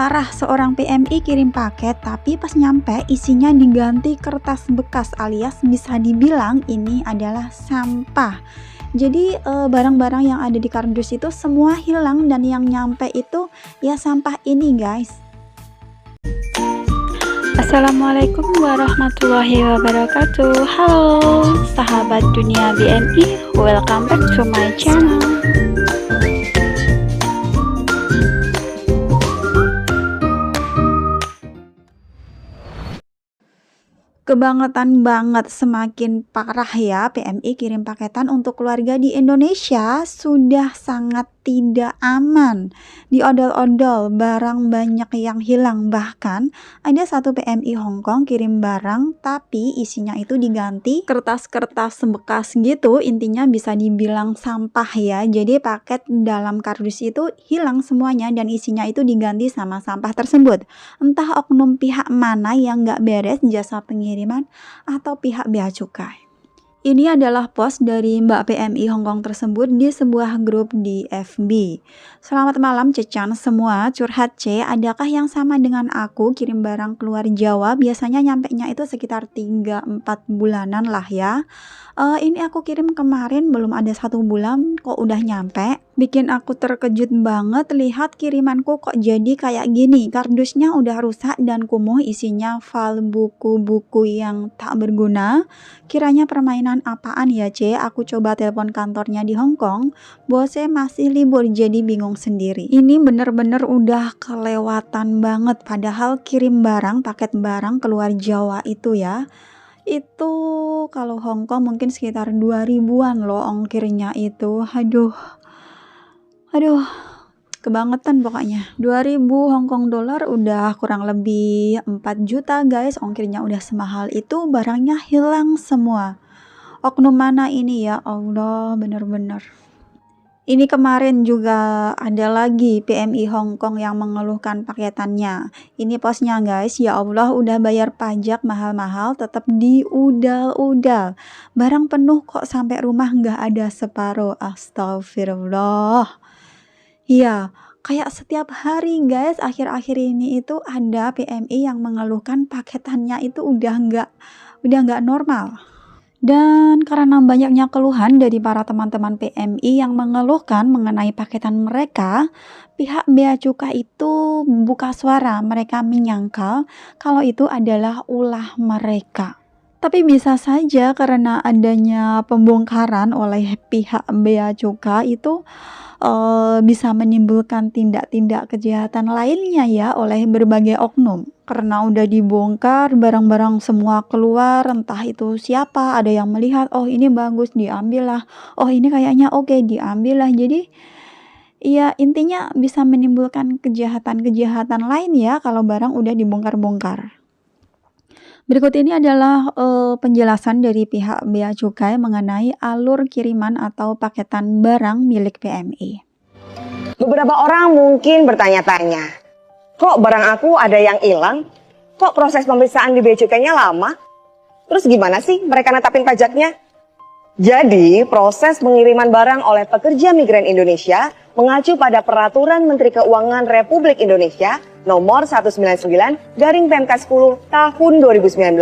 parah, seorang PMI kirim paket tapi pas nyampe isinya diganti kertas bekas alias bisa dibilang ini adalah sampah. Jadi barang-barang yang ada di kardus itu semua hilang dan yang nyampe itu ya sampah ini guys. Assalamualaikum warahmatullahi wabarakatuh. Halo sahabat dunia BNI, welcome back to my channel. Kebangetan banget, semakin parah ya PMI kirim paketan untuk keluarga di Indonesia sudah sangat tidak aman. Diodol-odol, barang banyak yang hilang. Bahkan ada satu PMI Hongkong kirim barang tapi isinya itu diganti kertas-kertas bekas gitu. Intinya bisa dibilang sampah ya. Jadi paket dalam kardus itu hilang semuanya dan isinya itu diganti sama sampah tersebut. Entah oknum pihak mana yang gak beres jasa pengiriman atau pihak bea cukai. Ini adalah post dari Mbak PMI Hongkong tersebut di sebuah grup di FB. Selamat malam Cecan semua, curhat C, adakah yang sama dengan aku kirim barang keluar Jawa? Biasanya nyampenya itu sekitar 3-4 bulanan lah ya. Ini aku kirim kemarin belum ada 1 bulan kok udah nyampe. Bikin aku terkejut banget lihat kirimanku kok jadi kayak gini. Kardusnya udah rusak dan kumuh, isinya file buku-buku yang tak berguna. Kiranya permainan apaan ya C? Aku coba telepon kantornya di Hongkong, bosnya masih libur jadi bingung sendiri. Ini bener-bener udah kelewatan banget, padahal kirim barang, paket barang keluar Jawa itu ya, itu kalau Hongkong mungkin sekitar 2000-an loh ongkirnya itu. Aduh, kebangetan pokoknya. 2000 Hongkong dolar udah kurang lebih 4 juta guys, ongkirnya udah semahal itu, barangnya hilang semua. Oknum mana ini ya Allah, bener-bener. Ini kemarin juga ada lagi PMI Hongkong yang mengeluhkan paketannya. Ini posnya guys, ya Allah udah bayar pajak mahal-mahal tetap diudal-udal. Barang penuh kok sampai rumah nggak ada separuh. Astagfirullah. Iya, kayak setiap hari guys, akhir-akhir ini itu ada PMI yang mengeluhkan paketannya itu udah nggak normal. Dan karena banyaknya keluhan dari para teman-teman PMI yang mengeluhkan mengenai paketan mereka, pihak bea cukai itu buka suara. Mereka menyangkal kalau itu adalah ulah mereka. Tapi bisa saja karena adanya pembongkaran oleh pihak bea cukai itu bisa menimbulkan tindak-tindak kejahatan lainnya ya oleh berbagai oknum. Karena udah dibongkar, barang-barang semua keluar, entah itu siapa, ada yang melihat, oh ini bagus, diambil lah, oh ini kayaknya oke, diambil lah. Jadi ya intinya bisa menimbulkan kejahatan-kejahatan lain ya kalau barang udah dibongkar-bongkar. Berikut ini adalah penjelasan dari pihak bea cukai mengenai alur kiriman atau paketan barang milik PMI. Beberapa orang mungkin bertanya-tanya, kok barang aku ada yang hilang? Kok proses pemeriksaan di bea cukainya lama? Terus gimana sih mereka netapin pajaknya? Jadi, proses pengiriman barang oleh pekerja migran Indonesia mengacu pada Peraturan Menteri Keuangan Republik Indonesia Nomor 199/Pemka 10 Tahun 2019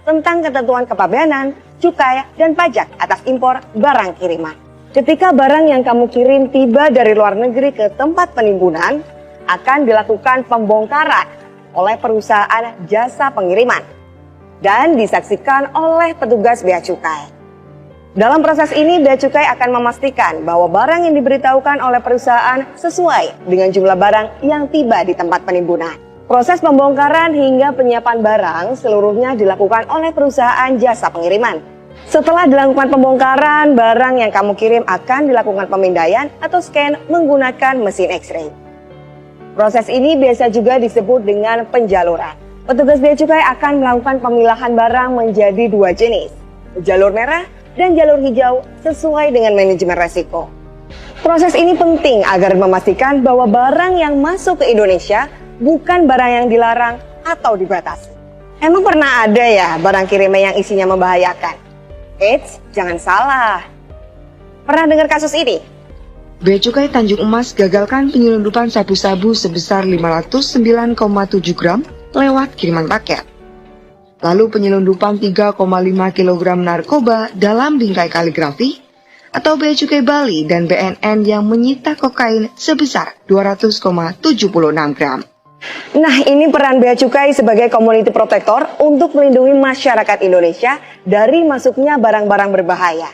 tentang ketentuan kepabeanan, cukai, dan pajak atas impor barang kiriman. Ketika barang yang kamu kirim tiba dari luar negeri ke tempat penimbunan, akan dilakukan pembongkaran oleh perusahaan jasa pengiriman dan disaksikan oleh petugas bea cukai. Dalam proses ini, bea cukai akan memastikan bahwa barang yang diberitahukan oleh perusahaan sesuai dengan jumlah barang yang tiba di tempat penimbunan. Proses pembongkaran hingga penyiapan barang seluruhnya dilakukan oleh perusahaan jasa pengiriman. Setelah dilakukan pembongkaran, barang yang kamu kirim akan dilakukan pemindaian atau scan menggunakan mesin X-ray. Proses ini biasa juga disebut dengan penjaluran. Petugas bea cukai akan melakukan pemilahan barang menjadi 2 jenis, jalur merah dan jalur hijau sesuai dengan manajemen resiko. Proses ini penting agar memastikan bahwa barang yang masuk ke Indonesia bukan barang yang dilarang atau dibatasi. Emang pernah ada ya barang kiriman yang isinya membahayakan? Eits, jangan salah. Pernah dengar kasus ini? Bea Cukai Tanjung Emas gagalkan penyelundupan sabu-sabu sebesar 509,7 gram lewat kiriman paket. Lalu penyelundupan 3,5 kg narkoba dalam bingkai kaligrafi, atau Bea Cukai Bali dan BNN yang menyita kokain sebesar 200,76 gram. Nah, ini peran Bea Cukai sebagai community protector untuk melindungi masyarakat Indonesia dari masuknya barang-barang berbahaya.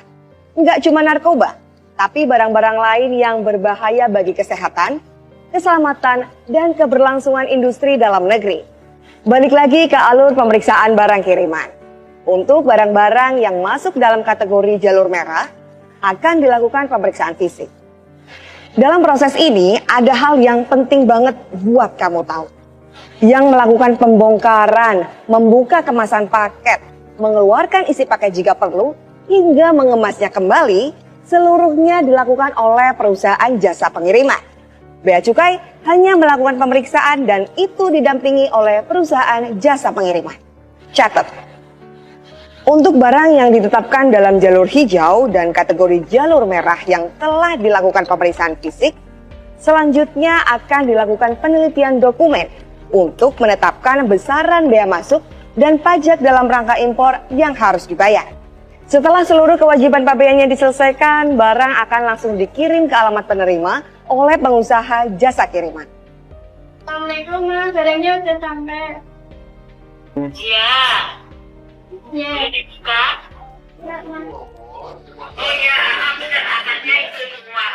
Nggak cuma narkoba, tapi barang-barang lain yang berbahaya bagi kesehatan, keselamatan, dan keberlangsungan industri dalam negeri. Balik lagi ke alur pemeriksaan barang kiriman. Untuk barang-barang yang masuk dalam kategori jalur merah, akan dilakukan pemeriksaan fisik. Dalam proses ini, ada hal yang penting banget buat kamu tahu. Yang melakukan pembongkaran, membuka kemasan paket, mengeluarkan isi paket jika perlu, hingga mengemasnya kembali, seluruhnya dilakukan oleh perusahaan jasa pengiriman. Bea Cukai hanya melakukan pemeriksaan dan itu didampingi oleh perusahaan jasa pengiriman. Catat, untuk barang yang ditetapkan dalam jalur hijau dan kategori jalur merah yang telah dilakukan pemeriksaan fisik, selanjutnya akan dilakukan penelitian dokumen untuk menetapkan besaran bea masuk dan pajak dalam rangka impor yang harus dibayar. Setelah seluruh kewajiban pabeannya diselesaikan, barang akan langsung dikirim ke alamat penerima oleh pengusaha jasa kiriman. Assalamualaikum Mas, barangnya udah sampai. Iya. Ya. Udah dibuka? Ya, Mas. Oh iya, sudah akannya itu semua.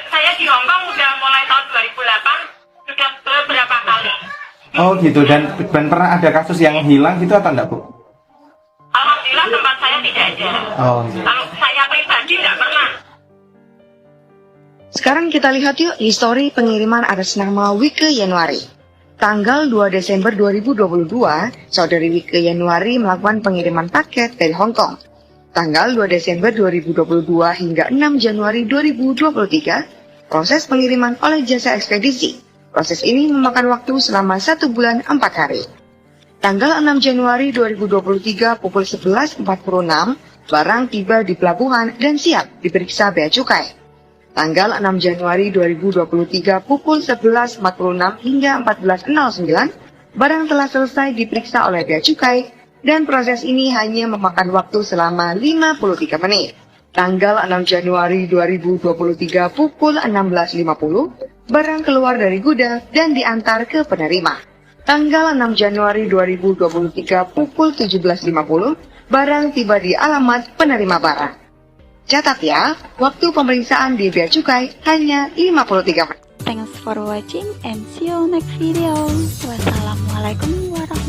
Saya di Hongkong udah mulai tahun 2008, sudah beberapa kali. Oh gitu, dan pernah ada kasus yang hilang gitu atau enggak, Bu? Alhamdulillah tempat saya tidak ada. Oh gitu. Kalau saya pribadi nggak pernah. Sekarang kita lihat yuk histori pengiriman atas nama Wike Yanuari. Tanggal 2 Desember 2022, saudari Wike Yanuari melakukan pengiriman paket dari Hong Kong. Tanggal 2 Desember 2022 hingga 6 Januari 2023, proses pengiriman oleh jasa ekspedisi. Proses ini memakan waktu selama 1 bulan 4 hari. Tanggal 6 Januari 2023 pukul 11.46, barang tiba di pelabuhan dan siap diperiksa Bea Cukai. Tanggal 6 Januari 2023 pukul 11.46 hingga 14.09, barang telah selesai diperiksa oleh Bea Cukai dan proses ini hanya memakan waktu selama 53 menit. Tanggal 6 Januari 2023 pukul 16.50, barang keluar dari gudang dan diantar ke penerima. Tanggal 6 Januari 2023 pukul 17.50, barang tiba di alamat penerima barang. Catat ya, waktu pemeriksaan di Bea Cukai hanya 53 menit. Thanks for watching and see you next video. Wassalamualaikum warahmatullahi wabarakatuh.